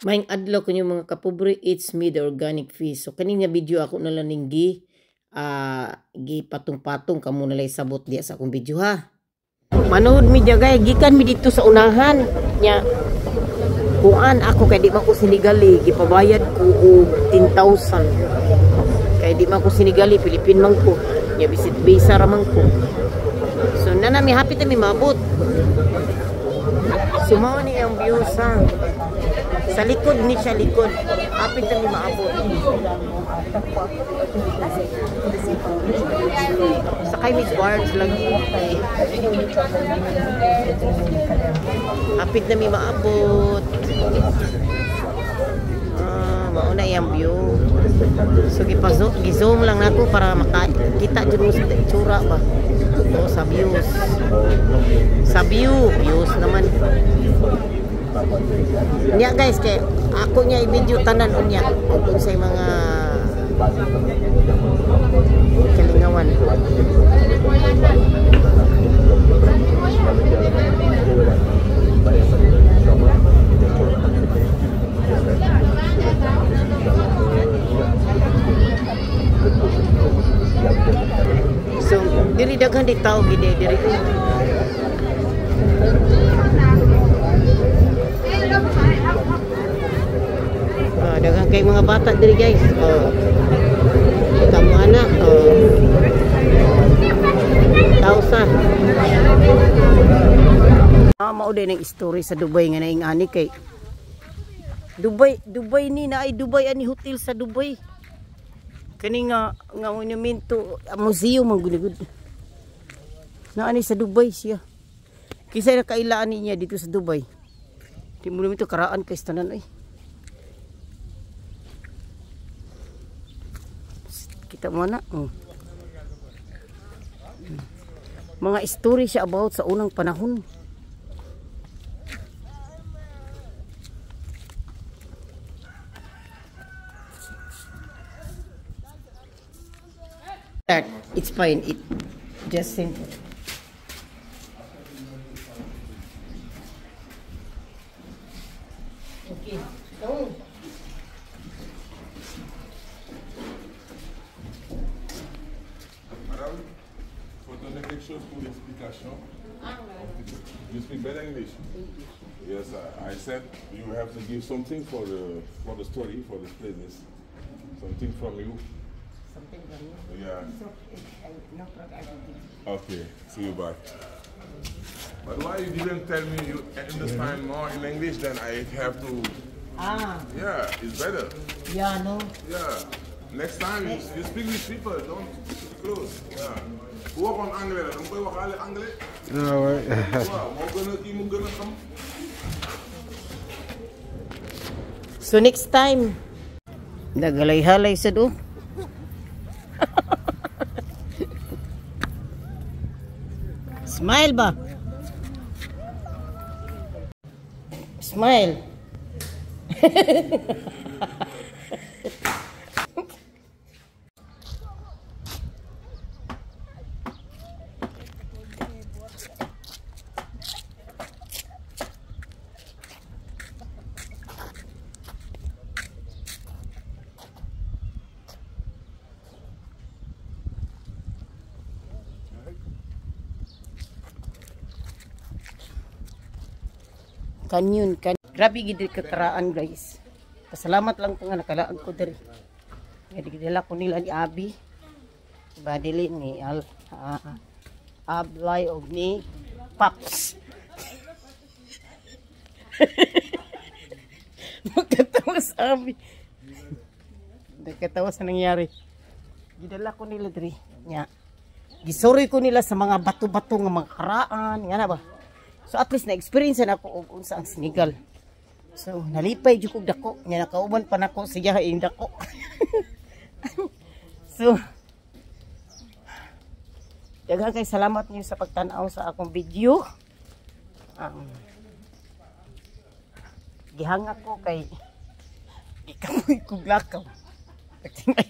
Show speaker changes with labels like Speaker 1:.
Speaker 1: Maing adlaw ko yung mga kapobre, it's me the organic fish. So kanina video ako na lang ning gi patong-patong kamo na lay sabot diya sa akong video ha. Manood mi jagay gikan mi dito sa unahan nya. Kuan ako kay di man ko sinigali gipabayad ko og 10,000. Kay di man ko sinigali Pilipin man ko. Nya visit visa ra man ko. So nanami happy ta mi mabot. Sumaw ni ang views ha. Sa likod ni siya likod. Apit na ni maabot. Sakay may guards lagi. Apit na mi maabot. Mauna yung view. So gizoom lang nako para makita jud mo sa itsura ba. O sa views. Sa views naman. Nya guys kay ako nya i-video tanan unya ug say mga kalingawan. So diri daghan di tao gid diri. Daghang kay mga bata diri guys. Kamu anak. Tausa. Mao din ang story sa Dubai nga naing ani kay Dubai ni na ay Dubai ani hotel sa Dubai. Kani nga monumento museum ang gud. Na ani sa Dubai siya. Kisay na kailaan niya dito sa Dubai. Di monumento karaan kay tanan ay. Kita mo na. Mga story siya about sa unang panahon. It's fine. It just simple. Okay. Go.
Speaker 2: Pour l'explication. You speak better English? Yes, I said you have to give something for the story, for this business. Something from you.
Speaker 1: Something from you?
Speaker 2: Yeah.
Speaker 1: No problem.
Speaker 2: Okay, see you back. But why you didn't tell me you understand more in English than I have to? Yeah, it's better.
Speaker 1: Yeah, no.
Speaker 2: Yeah. Next time you speak with people, don't sit close. Yeah. Walk on Anglais, don't go walk Anglais.
Speaker 3: No way.
Speaker 1: So next time, nagalay-halay sa do. Smile ba? Smile. Kanyon. Grabe gid kakaraan guys. Pasalamat lang ko nga nakalaan ko diri. Gidala ko nila ni Abi. Badili ni Ablay og ni Paps. Nakatawa sa Abi. Nakatawa sa nangyari. Gidala ko nila diri. Nya. Gisorry ko nila sa mga bato-bato nga mga karaan, nga na ba? So at least na-experience na ako og unsa ang sinigal. So nalipay jud kog dako, nya nakauban pa nako siya ing dako. So daghang kay salamat niyo sa pagtan-aw sa akong video. Gihangak ko kay ikamoy kog lakaw. Tingnan